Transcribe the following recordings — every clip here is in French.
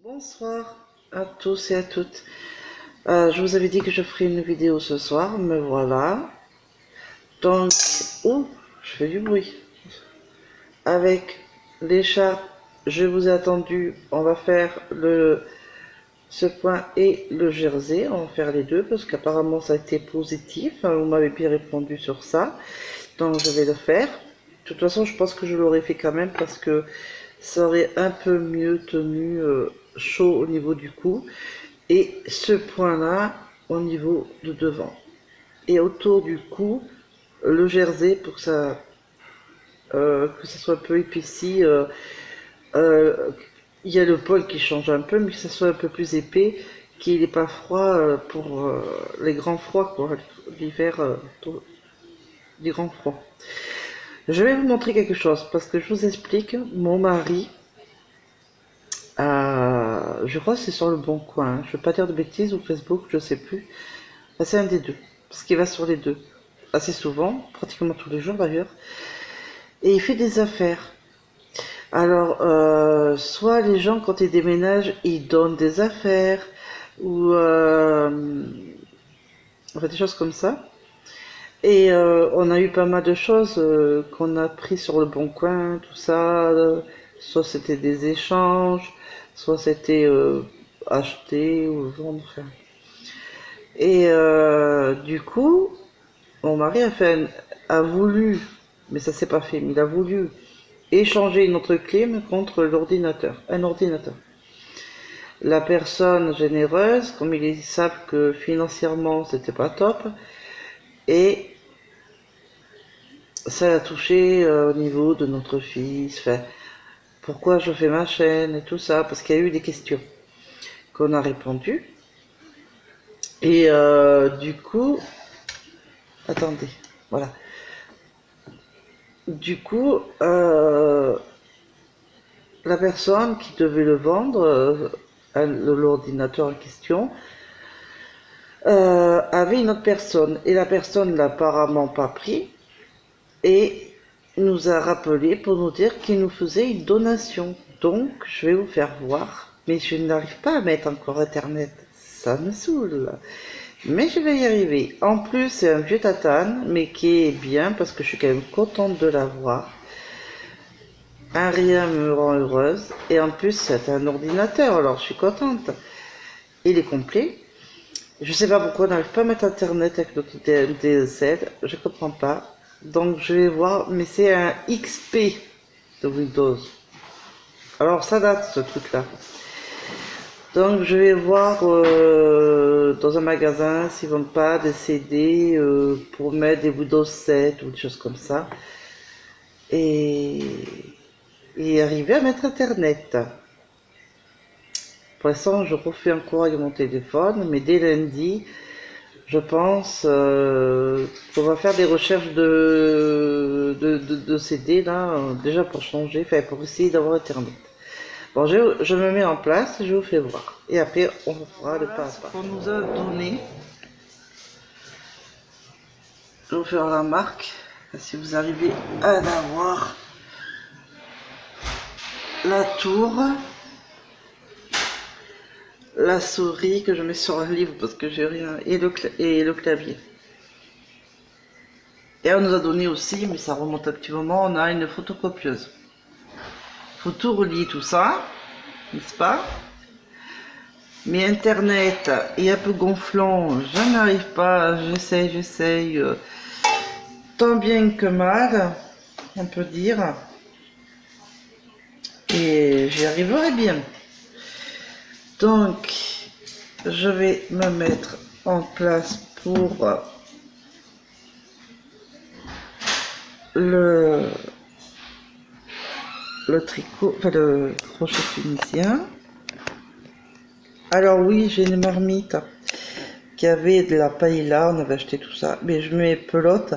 Bonsoir à tous et à toutes. Je vous avais dit que je ferais une vidéo ce soir, me voilà. Donc, oh, je fais du bruit. Avec l'écharpe, je vous ai attendu. On va faire ce point et le jersey. On va faire les deux parce qu'apparemment ça a été positif. Vous m'avez bien répondu sur ça. Donc, je vais le faire. De toute façon, je pense que je l'aurais fait quand même parce que ça aurait un peu mieux tenu chaud au niveau du cou. Et ce point-là au niveau de devant. Et autour du cou, le jersey pour que ça soit un peu épaissi. Il y a le poil qui change un peu, mais que ça soit un peu plus épais, qu'il n'est pas froid pour les grands froids, quoi. L'hiver, les grands froids. Je vais vous montrer quelque chose, parce que je vous explique, mon mari, je crois que c'est sur le Bon Coin, hein. Je ne veux pas dire de bêtises, ou Facebook, je ne sais plus. Bah, c'est un des deux, parce qu'il va sur les deux, assez souvent, pratiquement tous les jours d'ailleurs, et il fait des affaires. Alors, soit les gens, quand ils déménagent, ils donnent des affaires, ou enfin, des choses comme ça. Et on a eu pas mal de choses qu'on a pris sur le Bon Coin, tout ça. Soit c'était des échanges, soit c'était acheter ou vendre. Enfin. Et du coup, mon mari a voulu, mais ça s'est pas fait, mais il a voulu échanger une autre clim contre l'ordinateur, un ordinateur. La personne généreuse, comme ils savent que financièrement c'était pas top, et ça a touché au niveau de notre fils, enfin, pourquoi je fais ma chaîne et tout ça, parce qu'il y a eu des questions qu'on a répondu. Et du coup, attendez, voilà. Du coup, la personne qui devait le vendre, l'ordinateur en question, avait une autre personne. Et la personne l'a apparemment pas pris et nous a rappelé pour nous dire qu'il nous faisait une donation. Donc, je vais vous faire voir. Mais je n'arrive pas à mettre encore Internet. Ça me saoule. Mais je vais y arriver. En plus, c'est un vieux tatane, mais qui est bien parce que je suis quand même contente de l'avoir. Un rien me rend heureuse. Et en plus, c'est un ordinateur, alors je suis contente. Il est complet. Je sais pas pourquoi on n'arrive pas à mettre internet avec notre DSL. Je comprends pas. Donc je vais voir. Mais c'est un XP de Windows. Alors ça date ce truc-là. Donc je vais voir dans un magasin s'ils vendent pas des CD pour mettre des Windows 7 ou des choses comme ça. Et arriver à mettre internet. Pour l'instant, je refais encore avec mon téléphone, mais dès lundi, je pense qu'on va faire des recherches de CD là, déjà pour changer, enfin pour essayer d'avoir internet. Bon, je me mets en place, je vous fais voir. Et après, on fera le pas à pas. On nous a donné, je vais vous faire la marque, si vous arrivez à avoir la tour. La souris que je mets sur un livre parce que j'ai rien, et le clavier. Et on nous a donné aussi, mais ça remonte un petit moment, on a une photocopieuse. Faut tout relier tout ça, n'est-ce pas? Mais internet est un peu gonflant, je n'arrive pas, j'essaye, tant bien que mal, on peut dire. Et j'y arriverai bien. Donc, je vais me mettre en place pour le tricot, enfin le crochet tunisien. Alors oui, j'ai une marmite qui avait de la paella, on avait acheté tout ça, mais je mets pelote,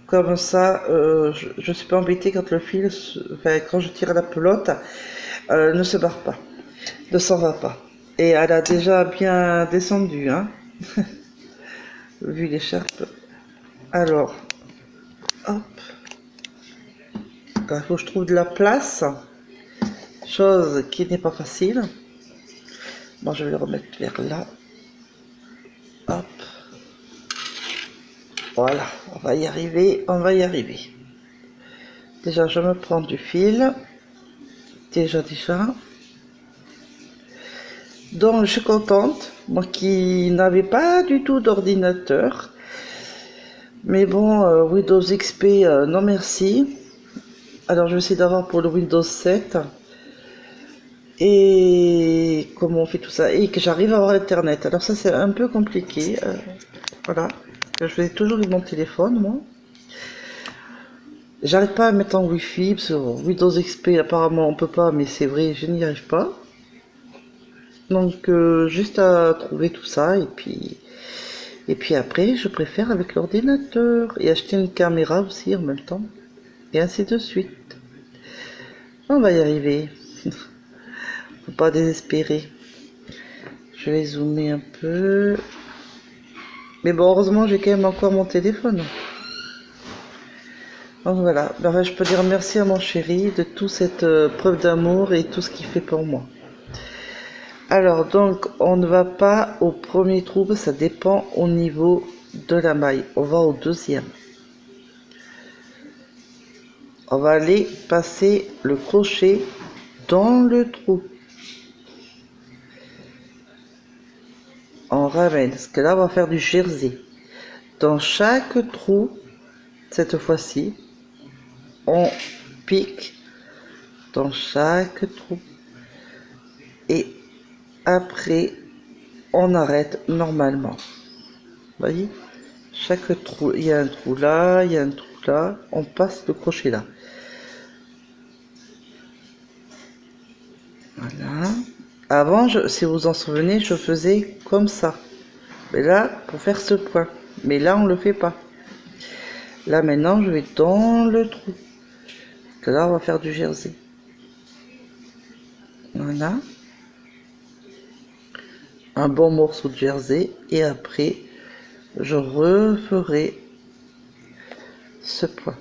comme ça je suis pas embêtée quand le fil, enfin quand je tire la pelote, ne se barre pas, ne s'en va pas. Et elle a déjà bien descendu, hein, vu l'écharpe. Alors, hop, il faut que je trouve de la place, chose qui n'est pas facile. Bon, je vais le remettre vers là. Hop. Voilà, on va y arriver, on va y arriver. Déjà, je me prends du fil. Déjà. Donc, je suis contente. Moi qui n'avais pas du tout d'ordinateur. Mais bon, Windows XP, non merci. Alors, je vais essayer d'avoir pour le Windows 7. Et comment on fait tout ça? Et que j'arrive à avoir Internet. Alors ça, c'est un peu compliqué. Voilà. Je faisais toujours avec mon téléphone, moi. J'arrive pas à mettre en Wi-Fi, sur Windows XP, apparemment, on peut pas, mais c'est vrai, je n'y arrive pas. Donc, juste à trouver tout ça, et puis après, je préfère avec l'ordinateur, et acheter une caméra aussi en même temps, et ainsi de suite. On va y arriver. Faut pas désespérer. Je vais zoomer un peu. Mais bon, heureusement, j'ai quand même encore mon téléphone. Donc voilà, ben, je peux dire merci à mon chéri de toute cette preuve d'amour et tout ce qu'il fait pour moi. Alors donc, on ne va pas au premier trou, ça dépend au niveau de la maille. On va au deuxième. On va aller passer le crochet dans le trou. On ramène, parce que là, on va faire du jersey. Dans chaque trou, cette fois-ci, on pique dans chaque trou. Et après, on arrête normalement. Vous voyez, chaque trou, il y a un trou là, il y a un trou là, on passe le crochet là. Voilà. Avant, si vous vous en souvenez, je faisais comme ça. Mais là, pour faire ce point. Mais là, on le fait pas. Là, maintenant, je vais dans le trou. Parce que là, on va faire du jersey. Voilà. Un bon morceau de jersey. Et après, je referai ce point.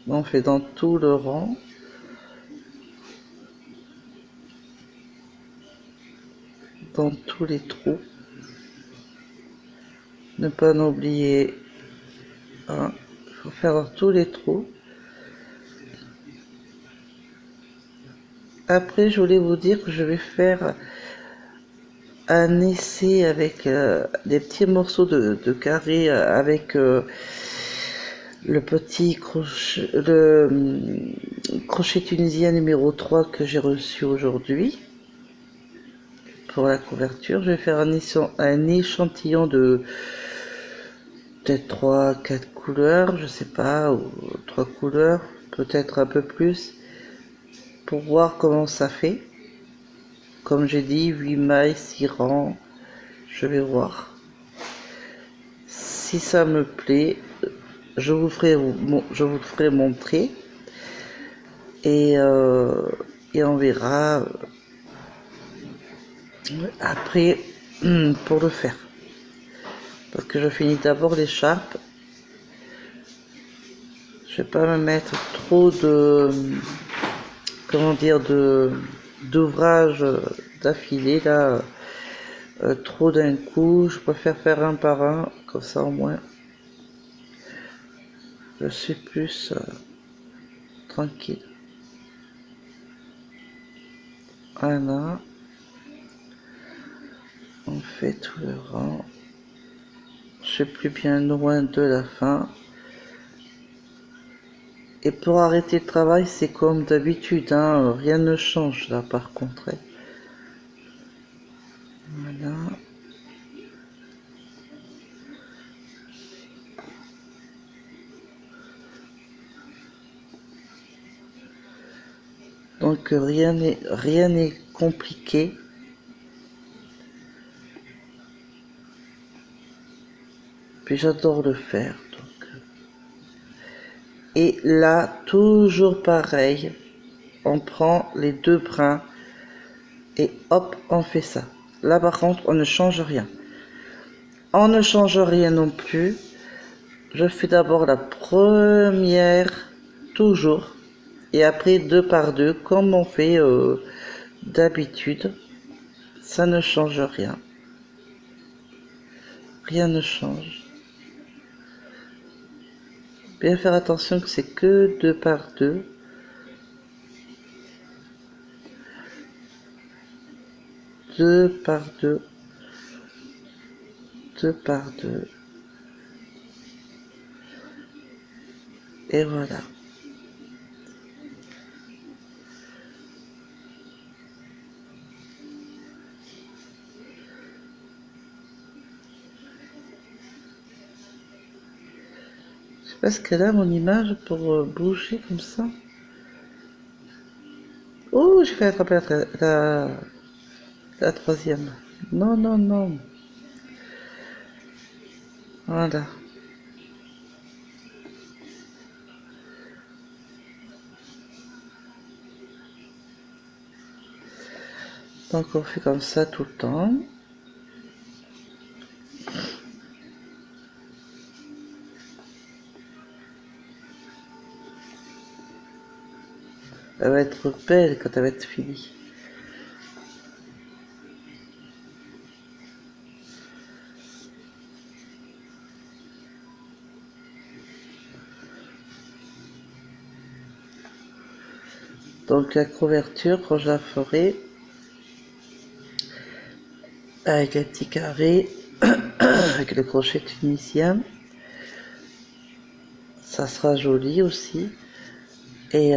On fait dans tout le rang. Dans tous les trous. Ne pas en oublier un. Il faut faire dans tous les trous. Après, je voulais vous dire que je vais faire un essai avec des petits morceaux de carré avec le petit crochet, crochet tunisien numéro 3 que j'ai reçu aujourd'hui pour la couverture. Je vais faire un échantillon de peut-être 3-4 couleurs, je sais pas, ou 3 couleurs, peut-être un peu plus, pour voir comment ça fait. Comme j'ai dit, 8 mailles, 6 rangs, je vais voir. Si ça me plaît, je vous ferai montrer et on verra après pour le faire. Parce que je finis d'abord l'écharpe. Je vais pas me mettre trop de, comment dire, d'ouvrage d'affilée là, trop d'un coup. Je préfère faire un par un, comme ça au moins je suis plus tranquille. Voilà, on fait tout le rang. Je suis plus bien loin de la fin. Et pour arrêter le travail, c'est comme d'habitude, hein, rien ne change là par contre. Voilà. Donc rien n'est compliqué. Puis j'adore le faire. Donc. Et là, toujours pareil. On prend les deux brins et hop, on fait ça. Là par contre, on ne change rien. On ne change rien non plus je fais d'abord la première, toujours, et après 2 par 2, comme on fait d'habitude. Ça ne change rien. Rien ne change. Bien faire attention que c'est que 2 par 2. 2 par 2. 2 par 2. Et voilà. Je sais pas ce qu'elle a mon image pour bouger comme ça. Oh, j'ai fait attraper la troisième. Non, non, non. Voilà. Donc on fait comme ça tout le temps. Elle va être belle quand elle va être finie. Donc la couverture, quand je la ferai, avec les petits carrés, avec le crochet tunisien, ça sera joli aussi. Et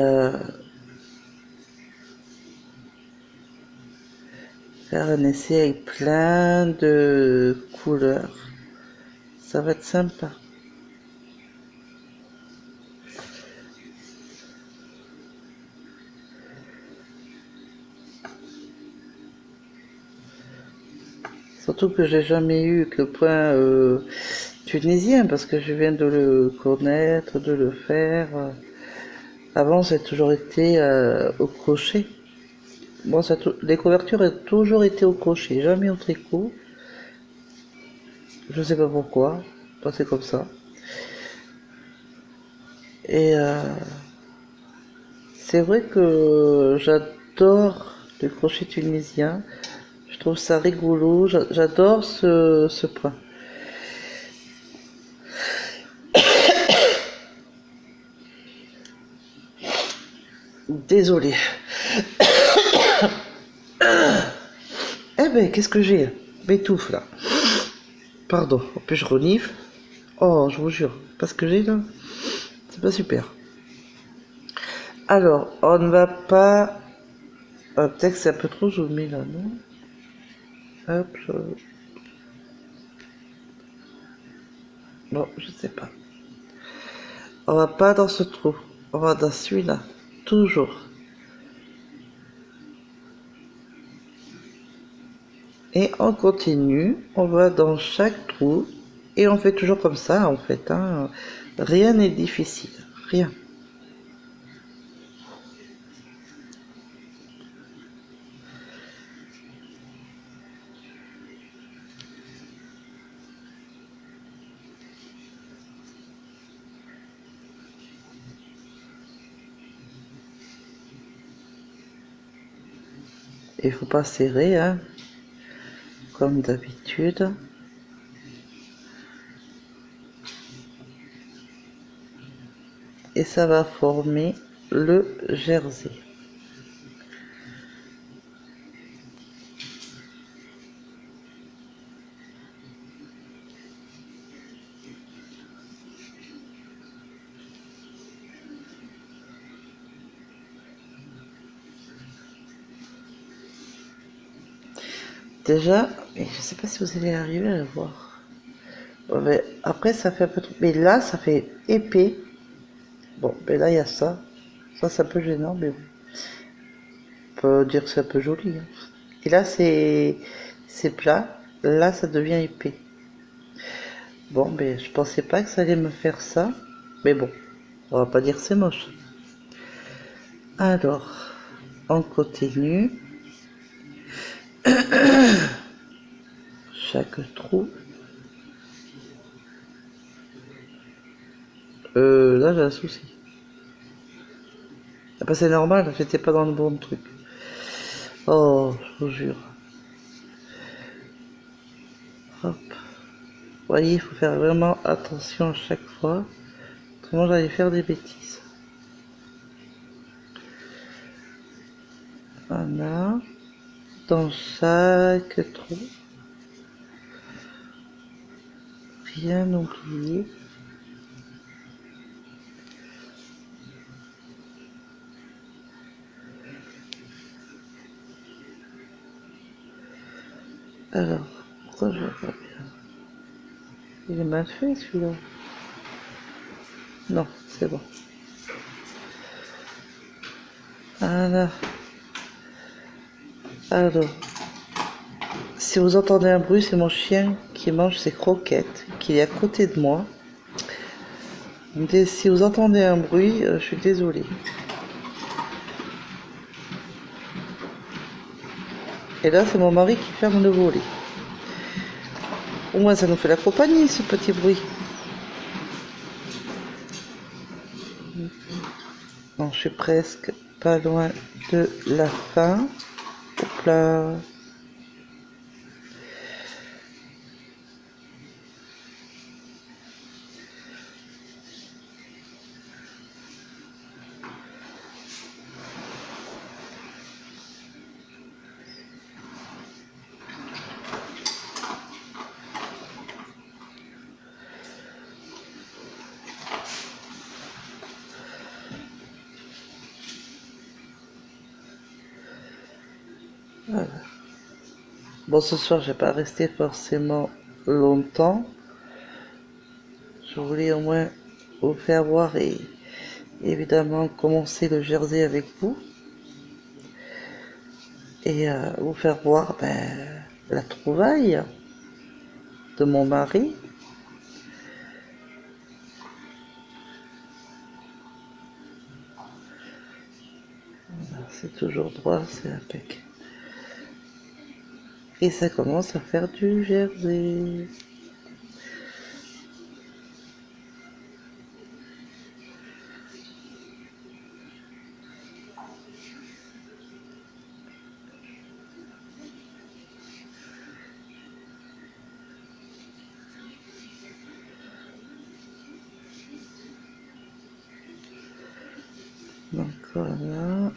faire un essai avec plein de couleurs, ça va être sympa. Surtout que j'ai jamais eu que le point tunisien, parce que je viens de le connaître, de le faire. Avant, j'ai toujours été au crochet. Bon, les couvertures ont toujours été au crochet, jamais au tricot. Je sais pas pourquoi, c'est comme ça. Et c'est vrai que j'adore le crochet tunisien. Je trouve ça rigolo, j'adore ce point. Désolée. Eh ben, qu'est-ce que j'ai? M'étouffe là. Pardon, en plus je renifle. Oh, je vous jure, parce que j'ai là, c'est pas super. Alors, on ne va pas... peut-être que c'est un peu trop zoomé là, non? Hop, bon, je sais pas. On va pas dans ce trou, on va dans celui-là, toujours. Et on continue, on va dans chaque trou, et on fait toujours comme ça en fait, hein. Rien n'est difficile, rien. Il faut pas serrer, hein, comme d'habitude. Et ça va former le jersey. Déjà, je sais pas si vous allez arriver à le voir. Bon, mais après, ça fait un peu trop. Mais là, ça fait épais. Bon, mais là, il y a ça. Ça, c'est un peu gênant, mais bon. On peut dire que c'est un peu joli, hein. Et là, c'est plat. Là, ça devient épais. Bon, mais je pensais pas que ça allait me faire ça. Mais bon, on va pas dire que c'est moche. Alors, on continue. Chaque trou. Là j'ai un souci. Ah bah c'est normal, j'étais pas dans le bon truc. Oh, je vous jure. Hop. Vous voyez, il faut faire vraiment attention à chaque fois. Autrement j'allais faire des bêtises. Voilà. Dans chaque trou. Rien oublier. Alors, pourquoi je vois pas bien? Il est mal fait celui-là. Non, c'est bon. Voilà. Alors, si vous entendez un bruit, c'est mon chien qui mange ses croquettes, qui est à côté de moi. Si vous entendez un bruit, je suis désolée. Et là, c'est mon mari qui ferme le volet. Au moins, ça nous fait la compagnie, ce petit bruit. Non, je suis presque pas loin de la fin. Hop là. Voilà. Bon, ce soir, je vais pas rester forcément longtemps. Je voulais au moins vous faire voir et évidemment commencer le jersey avec vous. Et vous faire voir la trouvaille de mon mari. Voilà, c'est toujours droit, c'est impec. Et ça commence à faire du jersey. Donc voilà.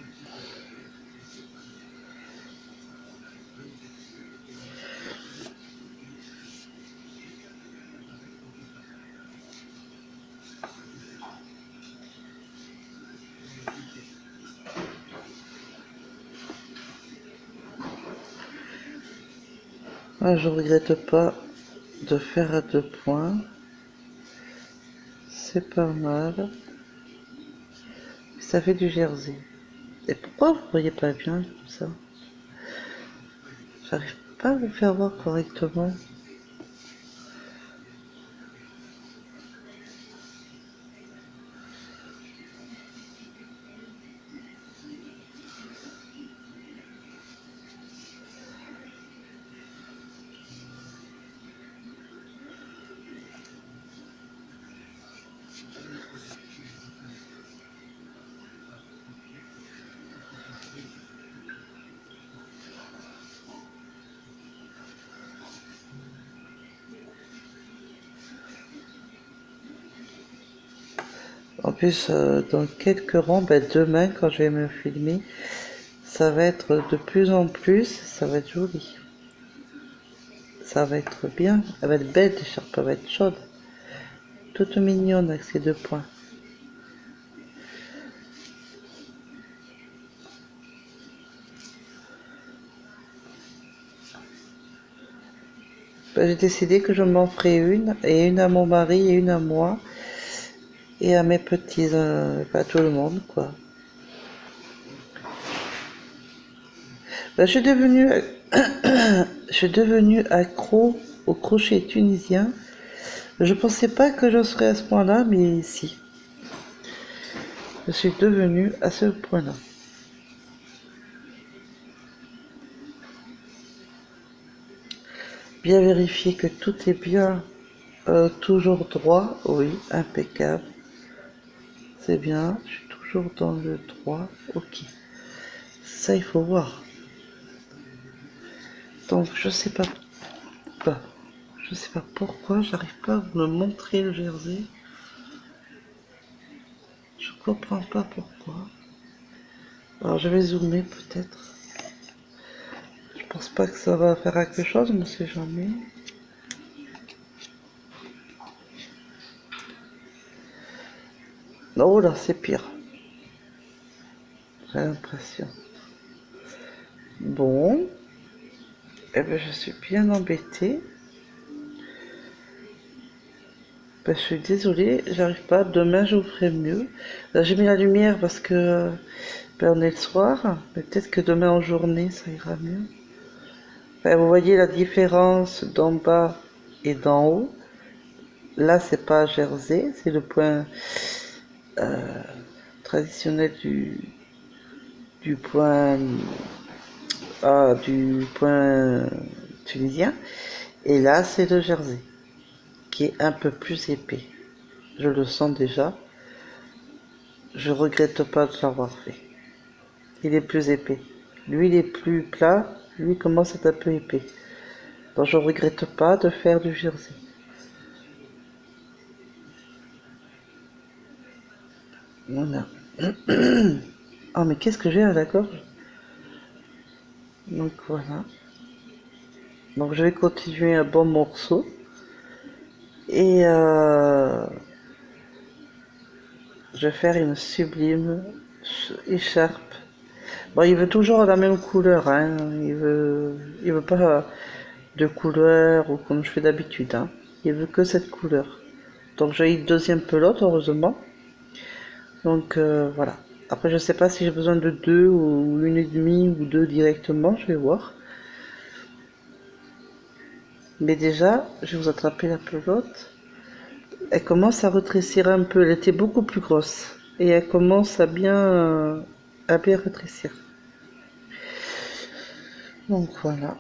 Moi, je regrette pas de faire à 2 points. C'est pas mal. Ça fait du jersey. Et pourquoi vous voyez pas bien comme ça? J'arrive pas à vous faire voir correctement. En plus, dans quelques rangs, demain, quand je vais me filmer, ça va être de plus en plus, ça va être joli. Ça va être bien, elle va être belle, l'écharpe, elle va être chaude. Toute mignonne avec ces 2 points. J'ai décidé que je m'en ferai une, et une à mon mari et une à moi, et à mes petits, à tout le monde, quoi. Je suis devenue, je suis devenue accro au crochet tunisien. Je pensais pas que je serais à ce point-là, mais si. Je suis devenue à ce point-là. Bien vérifier que tout est bien toujours droit, oui, impeccable. c'est bien. Je suis toujours dans le 3. Ok. Ça, il faut voir. Donc, je sais pas. Je sais pas pourquoi j'arrive pas à vous me montrer le jersey. Je comprends pas pourquoi. Alors, je vais zoomer peut-être. Je pense pas que ça va faire quelque chose, mais on sait jamais. Oh là, c'est pire. J'ai l'impression. Bon. Eh ben, je suis bien embêtée. Ben, je suis désolée, j'arrive pas. Demain, je vous ferai mieux. Là, j'ai mis la lumière parce que ben, on est le soir. Mais peut-être que demain en journée, ça ira mieux. Enfin, vous voyez la différence d'en bas et d'en haut. Là, c'est pas jersey, c'est le point traditionnel du point du point tunisien. Et là, c'est le jersey qui est un peu plus épais. Je le sens déjà. Je regrette pas de l'avoir fait. Il est plus épais. Lui, il est plus plat. Lui commence à être un peu épais. Donc, je regrette pas de faire du jersey. Voilà. Oh, mais qu'est-ce que j'ai à la gorge? Donc, voilà. Donc, je vais continuer un bon morceau. Et je vais faire une sublime écharpe. Bon, il veut toujours la même couleur, hein. Il veut pas de couleur ou comme je fais d'habitude, hein. Il veut que cette couleur. Donc j'ai une deuxième pelote, heureusement. Donc voilà. Après, je sais pas si j'ai besoin de deux ou une et demie ou deux directement, je vais voir. Mais déjà, je vais vous attraper la pelote. Elle commence à rétrécir un peu. Elle était beaucoup plus grosse et elle commence à bien rétrécir. Donc voilà.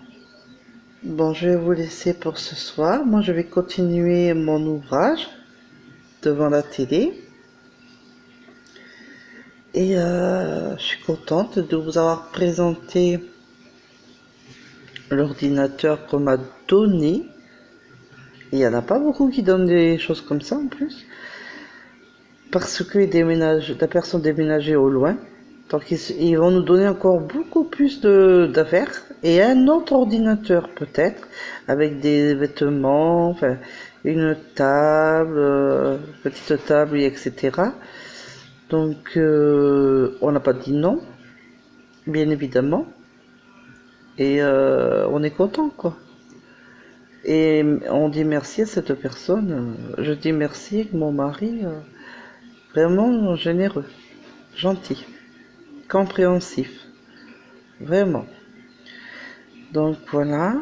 Bon, je vais vous laisser pour ce soir. Moi, je vais continuer mon ouvrage devant la télé. Et je suis contente de vous avoir présenté l'ordinateur qu'on m'a donné. Il n'y en a pas beaucoup qui donnent des choses comme ça en plus. Parce que la personne déménageait au loin. Donc ils vont nous donner encore beaucoup plus d'affaires. Et un autre ordinateur peut-être. Avec des vêtements, enfin, une table, petite table, etc. Donc on n'a pas dit non, bien évidemment. Et on est content, quoi. Et on dit merci à cette personne. Je dis merci avec mon mari, vraiment généreux, gentil, compréhensif, vraiment. Donc voilà.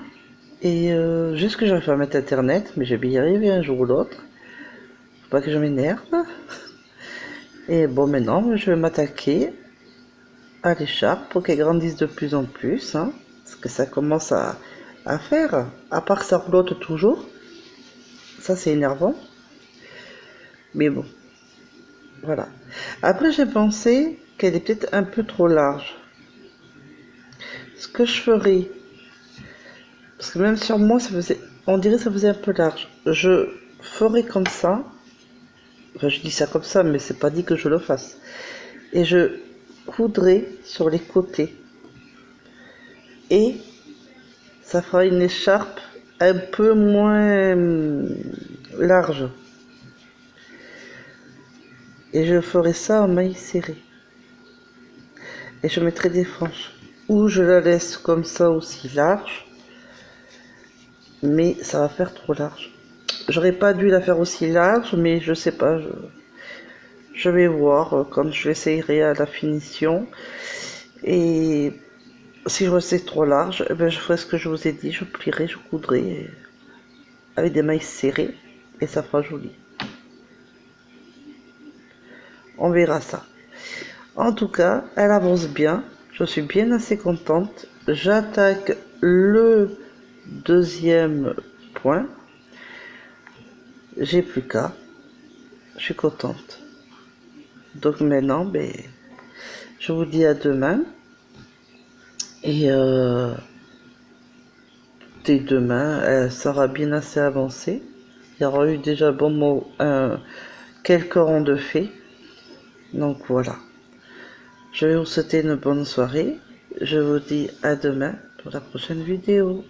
Et juste que j'arrive à mettre internet, mais je vais y arriver un jour ou l'autre. Faut pas que je m'énerve. Et bon, maintenant, je vais m'attaquer à l'écharpe pour qu'elle grandisse de plus en plus, hein, parce que ça commence à faire. À part que ça roulotte toujours. Ça, c'est énervant. Mais bon, voilà. Après, j'ai pensé qu'elle est peut-être un peu trop large. Ce que je ferais, parce que même sur moi, on dirait que ça faisait un peu large. Je ferais comme ça. Enfin, je dis ça comme ça, mais c'est pas dit que je le fasse. Et je coudrais sur les côtés. Et ça fera une écharpe un peu moins large. Et je ferai ça en maille serrée. Et je mettrai des franges. Ou je la laisse comme ça aussi large. Mais ça va faire trop large. J'aurais pas dû la faire aussi large, mais je sais pas. Je vais voir quand je l'essayerai à la finition. Et si je vois que c'est trop large, eh ben je ferai ce que je vous ai dit. Je plierai, je coudrai avec des mailles serrées. Et ça fera joli. On verra ça. En tout cas, elle avance bien. Je suis bien assez contente. J'attaque le deuxième point. J'ai plus qu'à. Je suis contente. Donc maintenant, ben, je vous dis à demain. Et dès demain, elle sera bien assez avancée. Il y aura eu déjà quelques ronds de fées. Donc voilà. Je vais vous souhaiter une bonne soirée. Je vous dis à demain pour la prochaine vidéo.